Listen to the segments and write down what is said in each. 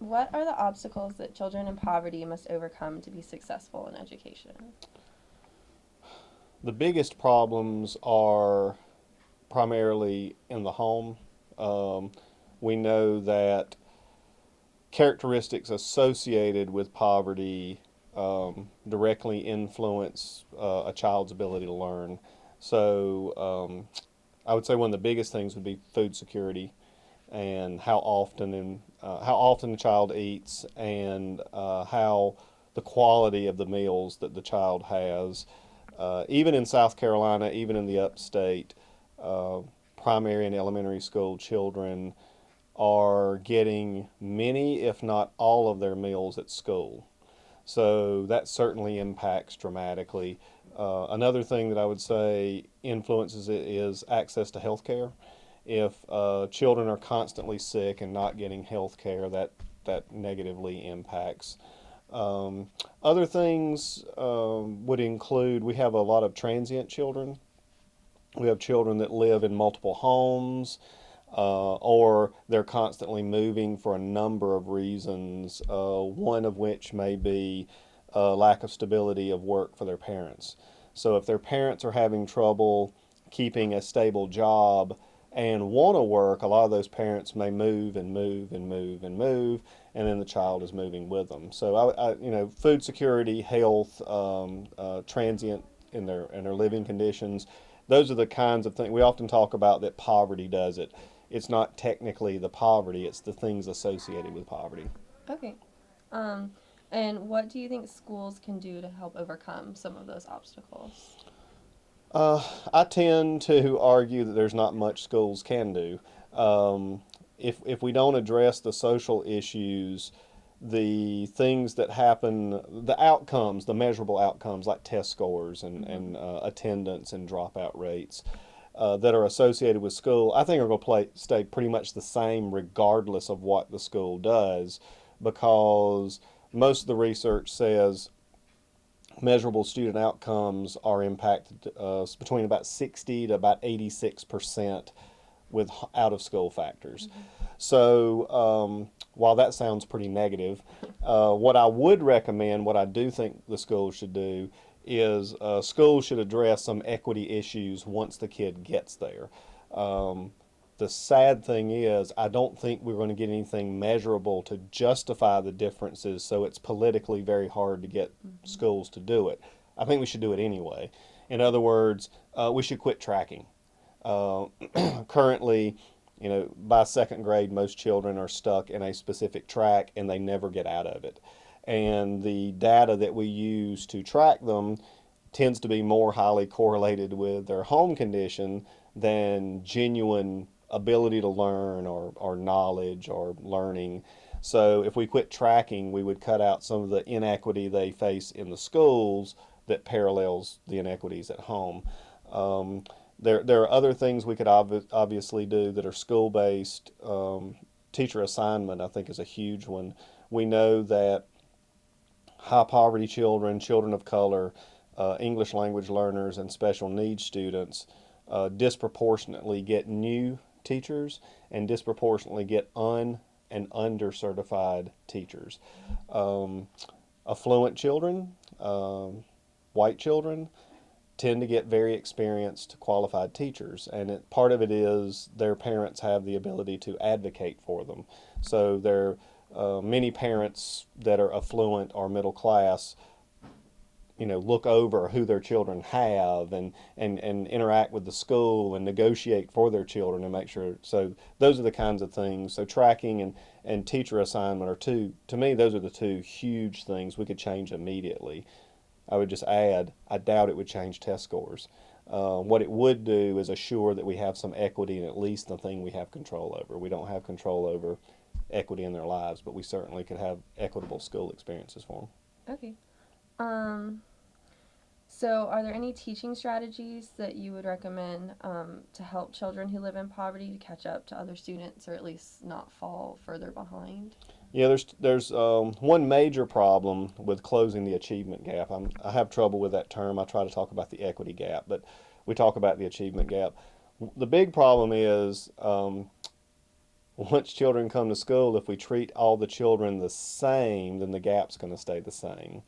What are the obstacles that children in poverty must overcome to be successful in education? The biggest problems are primarily in the home. Um, we know that characteristics associated with poverty directly influence a child's ability to learn. So I would say one of the biggest things would be food security and how often the child eats and how the quality of the meals that the child has. Even in South Carolina, even in the upstate, uh, primary and elementary school children are getting many, if not all, of their meals at school. So that certainly impacts dramatically. Another thing that I would say influences it is access to health care. If children are constantly sick and not getting health care, that negatively impacts. Um, Other things would include we have a lot of transient children. We have children that live in multiple homes, or they're constantly moving for a number of reasons, one of which may be lack of stability of work for their parents. So if their parents are having trouble keeping a stable job and want to work, a lot of those parents may move and move and move and move, and then the child is moving with them. So food security, health, transient in their living conditions. Those are the kinds of things we often talk about that poverty does it. It's not technically the poverty; it's the things associated with poverty. Okay. Um, and what do you think schools can do to help overcome some of those obstacles? Uh, I tend to argue that there's not much schools can do. Um, if we don't address the social issues, the things that happen, the outcomes, the measurable outcomes like test scores Mm-hmm. and attendance and dropout rates that are associated with school, I think are going to stay pretty much the same regardless of what the school does, because most of the research says measurable student outcomes are impacted between about 60 to about 86% with out of school factors. Mm-hmm. So while that sounds pretty negative, what I would recommend, what I do think the schools should do, is schools should address some equity issues once the kid gets there. Um, the sad thing is, I don't think we're going to get anything measurable to justify the differences, so it's politically very hard to get Mm-hmm. schools to do it. I think we should do it anyway. In other words, we should quit tracking. Uh, Currently, by second grade, most children are stuck in a specific track and they never get out of it. And the data that we use to track them tends to be more highly correlated with their home condition than genuine ability to learn or knowledge or learning. So if we quit tracking, we would cut out some of the inequity they face in the schools that parallels the inequities at home. Um, there are other things we could obviously do that are school based. Teacher assignment, I think, is a huge one. We know that high poverty children, children of color, English language learners, and special needs students disproportionately get new teachers and disproportionately get and under certified teachers. Um, Affluent children, white children, tend to get very experienced, qualified teachers, and part of it is their parents have the ability to advocate for them. So there many parents that are affluent or middle class, look over who their children have and interact with the school and negotiate for their children and make sure. So those are the kinds of things. So tracking and teacher assignment are two, to me, those are the two huge things we could change immediately. I would just add, I doubt it would change test scores. What it would do is assure that we have some equity in at least the thing we have control over. We don't have control over equity in their lives, but we certainly could have equitable school experiences for them. Okay. Um, so, are there any teaching strategies that you would recommend to help children who live in poverty to catch up to other students or at least not fall further behind? Yeah, there's one major problem with closing the achievement gap. I have trouble with that term. I try to talk about the equity gap, but we talk about the achievement gap. The big problem is Once children come to school, if we treat all the children the same, then the gap's going to stay the same.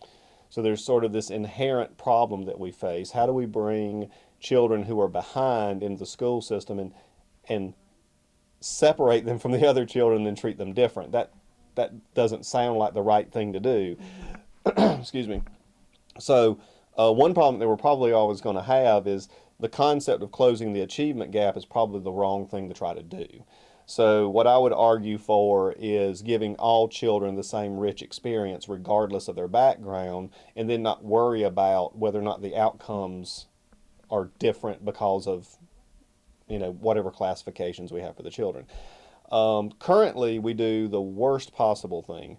So there's sort of this inherent problem that we face. How do we bring children who are behind into the school system and separate them from the other children and then treat them different? That doesn't sound like the right thing to do. Mm-hmm. Excuse me. So one problem that we're probably always going to have is the concept of closing the achievement gap is probably the wrong thing to try to do. So what I would argue for is giving all children the same rich experience regardless of their background, and then not worry about whether or not the outcomes are different because of whatever classifications we have for the children. Currently, we do the worst possible thing.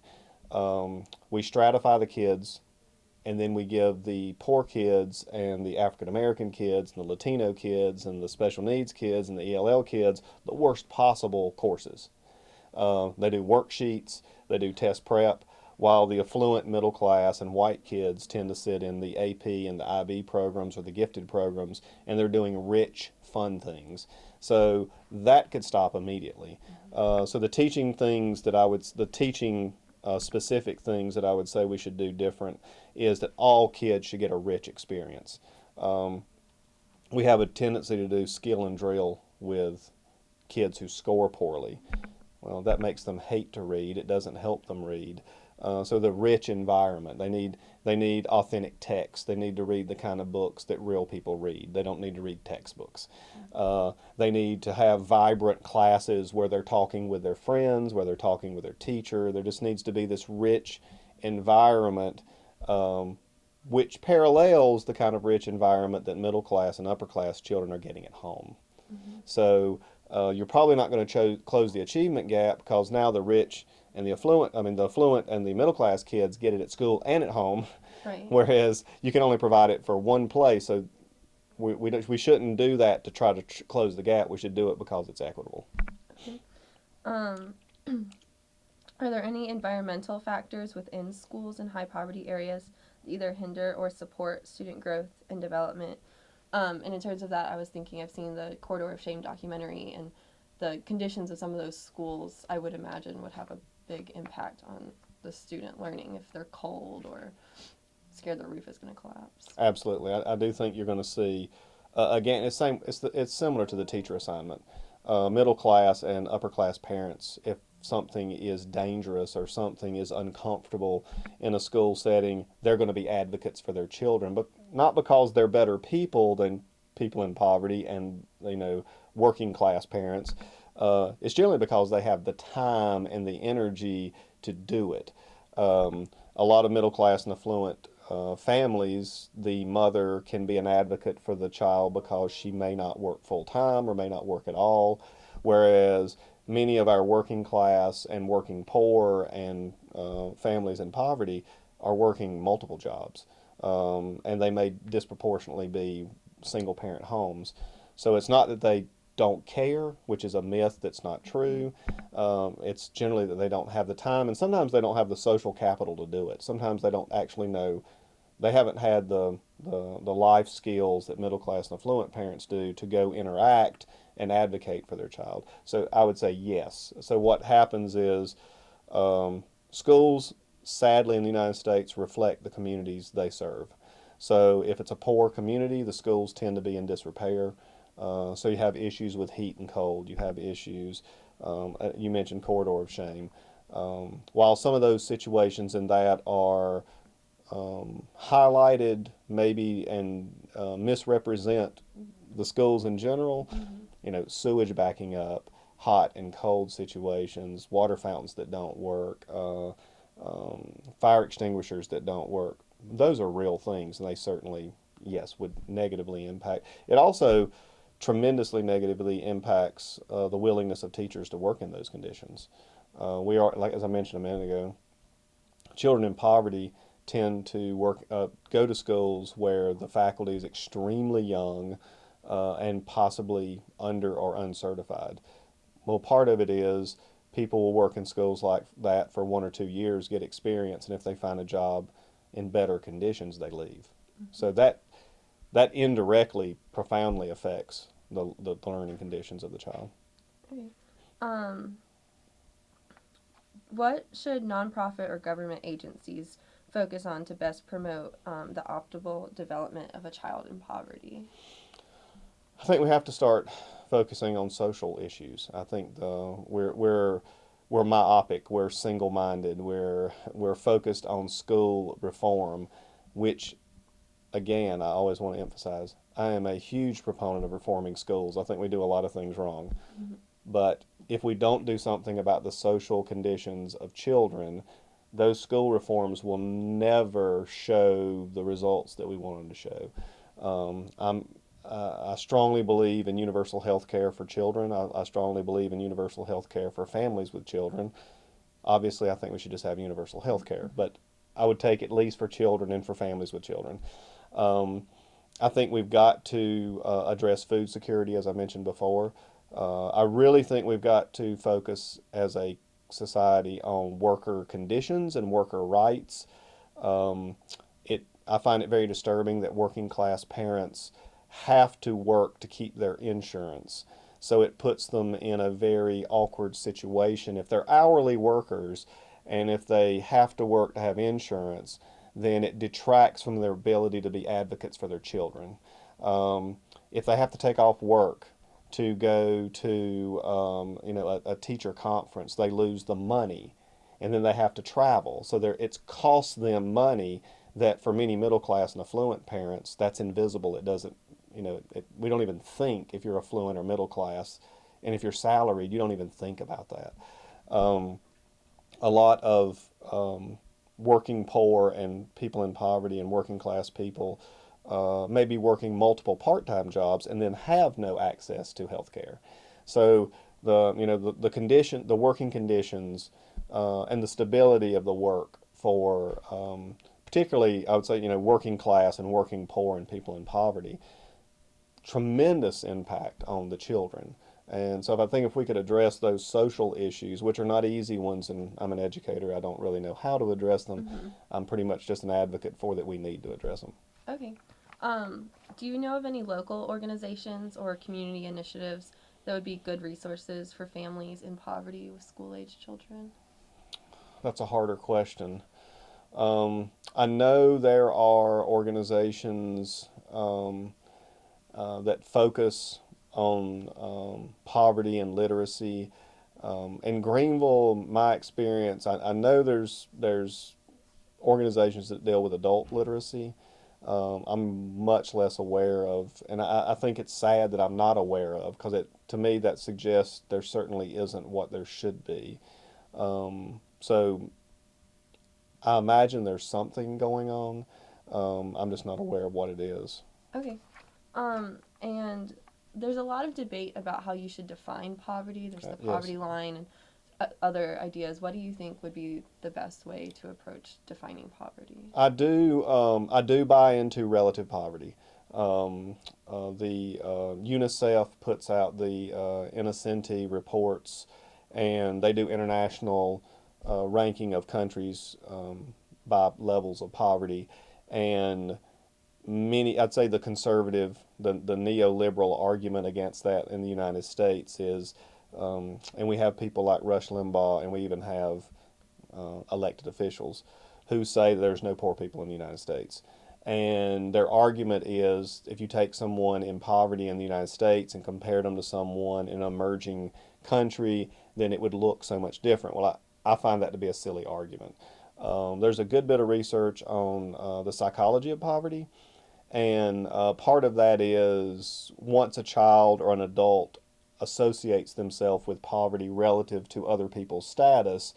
We stratify the kids, and then we give the poor kids and the African American kids and the Latino kids and the special needs kids and the ELL kids the worst possible courses. They do worksheets, they do test prep, while the affluent middle class and white kids tend to sit in the AP and the IB programs or the gifted programs, and they're doing rich, fun things. So that could stop immediately. So the teaching specific things that I would say we should do different is that all kids should get a rich experience. Um, we have a tendency to do skill and drill with kids who score poorly. Well, that makes them hate to read. It doesn't help them read. So the rich environment. They need authentic text. They need to read the kind of books that real people read. They don't need to read textbooks. They need to have vibrant classes where they're talking with their friends, where they're talking with their teacher. There just needs to be this rich environment, which parallels the kind of rich environment that middle class and upper class children are getting at home. Mm-hmm. So you're probably not going to close the achievement gap because now the rich and the affluent and the middle class kids get it at school and at home, Right. whereas you can only provide it for one place. So we shouldn't do that to try to close the gap. We should do it because it's equitable. Okay. Um, are there any environmental factors within schools in high poverty areas that either hinder or support student growth and development? And in terms of that, I was thinking I've seen the Corridor of Shame documentary, and the conditions of some of those schools, I would imagine, would have a big impact on the student learning if they're cold or scared the roof is going to collapse. Absolutely, I do think you're going to see. Again, it's similar to the teacher assignment. Middle class and upper class parents, if something is dangerous or something is uncomfortable in a school setting, they're going to be advocates for their children, but not because they're better people than people in poverty and working class parents. It's generally because they have the time and the energy to do it. A lot of middle class and affluent families, the mother can be an advocate for the child because she may not work full time or may not work at all, whereas many of our working class and working poor and families in poverty are working multiple jobs, and they may disproportionately be single parent homes. So it's not that they don't care, which is a myth that's not true. It's generally that they don't have the time, and sometimes they don't have the social capital to do it. Sometimes they don't actually know, they haven't had the life skills that middle class and affluent parents do to go interact and advocate for their child. So I would say yes. So what happens is schools, sadly, in the United States reflect the communities they serve. So if it's a poor community, the schools tend to be in disrepair. So you have issues with heat and cold. You have issues. You mentioned corridor of shame. While some of those situations in that are highlighted maybe and misrepresent the schools in general, Mm-hmm. sewage backing up, hot and cold situations, water fountains that don't work, fire extinguishers that don't work. Those are real things, and they certainly, yes, would negatively impact. It also tremendously negatively impacts the willingness of teachers to work in those conditions. We are, like as I mentioned a minute ago, children in poverty tend to go to schools where the faculty is extremely young and possibly under or uncertified. Well, part of it is people will work in schools like that for 1 or 2 years, get experience, and if they find a job in better conditions, they leave. So that indirectly profoundly affects the learning conditions of the child. Okay. Um, What should nonprofit or government agencies focus on to best promote the optimal development of a child in poverty? I think we have to start focusing on social issues. I think we're myopic, we're single-minded, we're focused on school reform, which again I always want to emphasize. I am a huge proponent of reforming schools. I think we do a lot of things wrong, Mm-hmm. but if we don't do something about the social conditions of children, those school reforms will never show the results that we want them to show. I strongly believe in universal health care for children. I strongly believe in universal health care for families with children. Obviously, I think we should just have universal health care, but I would take at least for children and for families with children. Um, I think we've got to address food security, as I mentioned before. I really think we've got to focus as a society on worker conditions and worker rights. Um, I find it very disturbing that working class parents have to work to keep their insurance. So it puts them in a very awkward situation. If they're hourly workers and if they have to work to have insurance, then it detracts from their ability to be advocates for their children. Um, if they have to take off work to go to a teacher conference, they lose the money, and then they have to travel. So it's cost them money that for many middle class and affluent parents, that's invisible. It doesn't, we don't even think if you're affluent or middle class, and if you're salaried, you don't even think about that. Um, a lot of working poor and people in poverty and working class people may be working multiple part-time jobs and then have no access to health care. So the condition, the working conditions, and the stability of the work for particularly, I would say, working class and working poor and people in poverty, tremendous impact on the children. And so if we could address those social issues, which are not easy ones, and I'm an educator, I don't really know how to address them. Mm-hmm. I'm pretty much just an advocate for that we need to address them. Okay. Do you know of any local organizations or community initiatives that would be good resources for families in poverty with school age children? That's a harder question. I know there are organizations that focus on poverty and literacy. In Greenville, my experience, I know there's organizations that deal with adult literacy. I'm much less aware of, and I think it's sad that I'm not aware of because to me that suggests there certainly isn't what there should be. So I imagine there's something going on. I'm just not aware of what it is. Okay. And there's a lot of debate about how you should define poverty. There's the Yes, poverty line and other ideas. What do you think would be the best way to approach defining poverty? I do. I do buy into relative poverty. The UNICEF puts out the Innocenti reports, and they do international ranking of countries by levels of poverty. And I'd say the neoliberal argument against that in the United States is, and we have people like Rush Limbaugh, and we even have elected officials who say there's no poor people in the United States. And their argument is if you take someone in poverty in the United States and compare them to someone in an emerging country, then it would look so much different. Well, I find that to be a silly argument. There's a good bit of research on the psychology of poverty, and part of that is once a child or an adult associates themselves with poverty relative to other people's status,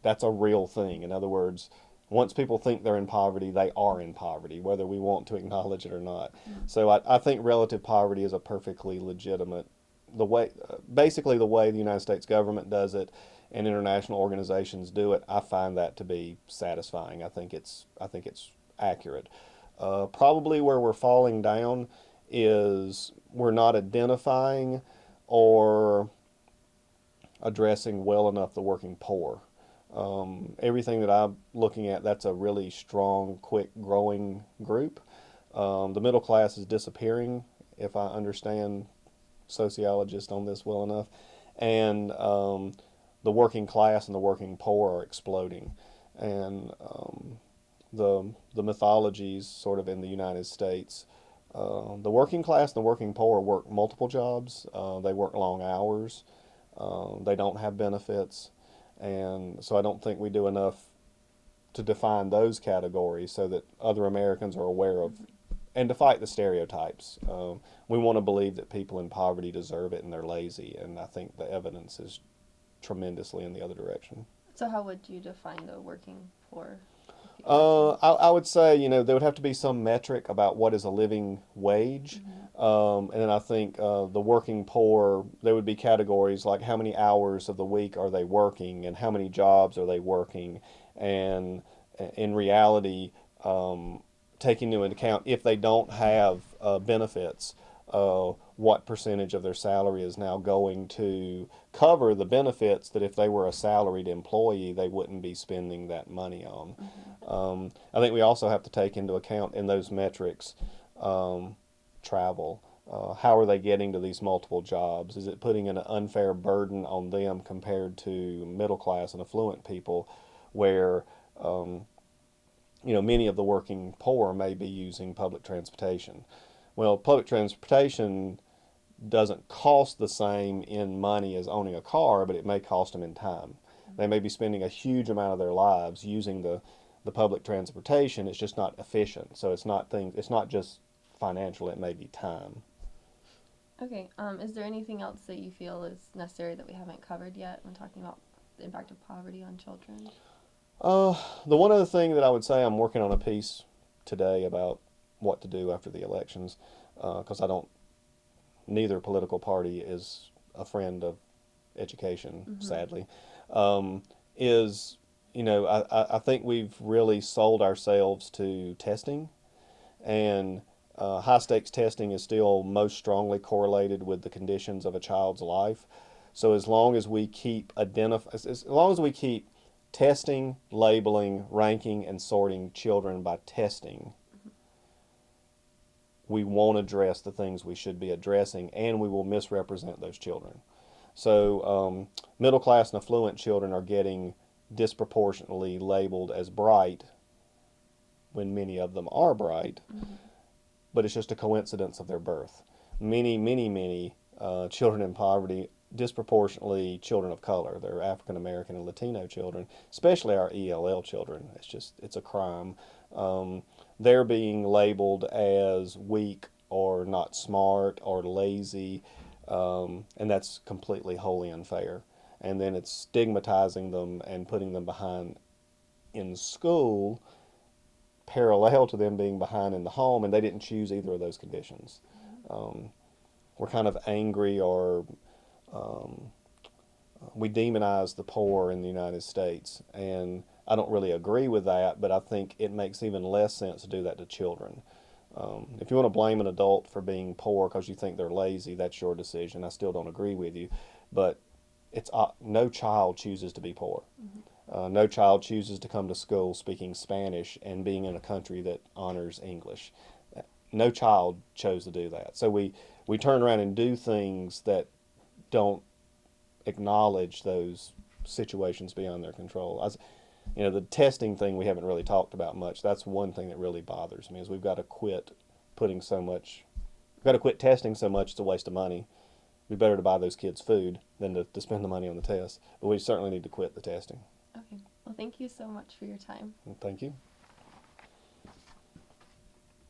that's a real thing. In other words, once people think they're in poverty, they are in poverty, whether we want to acknowledge it or not. Mm. So I think relative poverty is a perfectly legitimate basically the way the United States government does it and international organizations do it. I find that to be satisfying. I think it's accurate. Probably where we're falling down is we're not identifying or addressing well enough the working poor. Everything that I'm looking at, that's a really strong, quick growing group. The middle class is disappearing, if I understand sociologists on this well enough. And the the working class and the working poor are exploding, and the mythologies sort of in the United States. The working class and the working poor work multiple jobs. They work long hours. They don't have benefits, and so I don't think we do enough to define those categories so that other Americans are aware of and to fight the stereotypes. We want to believe that people in poverty deserve it and they're lazy, and I think the evidence is tremendously in the other direction. So how would you define the working poor? If you had to. I would say, there would have to be some metric about what is a living wage. Mm-hmm. And then I think the working poor, there would be categories like how many hours of the week are they working and how many jobs are they working. And in reality, taking into account if they don't have benefits, what percentage of their salary is now going to cover the benefits that if they were a salaried employee, they wouldn't be spending that money on. Mm-hmm. I think we also have to take into account in those metrics travel. How are they getting to these multiple jobs? Is it putting an unfair burden on them compared to middle class and affluent people where many of the working poor may be using public transportation? Well, public transportation doesn't cost the same in money as owning a car, but it may cost them in time. They may be spending a huge amount of their lives using the public transportation. It's just not efficient. So it's not just financial, it may be time. Okay. Is there anything else that you feel is necessary that we haven't covered yet when talking about the impact of poverty on children? Uh, the one other thing that I would say, I'm working on a piece today about what to do after the elections, because I don't, neither political party is a friend of education, Mm-hmm. sadly, is, I think we've really sold ourselves to testing, and high stakes testing is still most strongly correlated with the conditions of a child's life. So as long as we keep testing, labeling, ranking, and sorting children by testing, we won't address the things we should be addressing, and we will misrepresent those children. So, middle class and affluent children are getting disproportionately labeled as bright when many of them are bright, Mm-hmm. but it's just a coincidence of their birth. Many children in poverty, disproportionately children of color. They're African American and Latino children, especially our ELL children. It's a crime. They're being labeled as weak or not smart or lazy, and that's completely wholly unfair. And then it's stigmatizing them and putting them behind in school, parallel to them being behind in the home, and they didn't choose either of those conditions. Um, we're kind of angry, or um, we demonize the poor in the United States, and I don't really agree with that, but I think it makes even less sense to do that to children. If you want to blame an adult for being poor because you think they're lazy, that's your decision. I still don't agree with you, but it's no child chooses to be poor. Mm-hmm. No child chooses to come to school speaking Spanish and being in a country that honors English. No child chose to do that. So we turn around and do things that don't acknowledge those situations beyond their control. The testing thing we haven't really talked about much. That's one thing that really bothers me is we've got to quit putting so much. We've got to quit testing so much. It's a waste of money. It'd be better to buy those kids food than to spend the money on the test. But we certainly need to quit the testing. Okay. Well, thank you so much for your time. Thank you.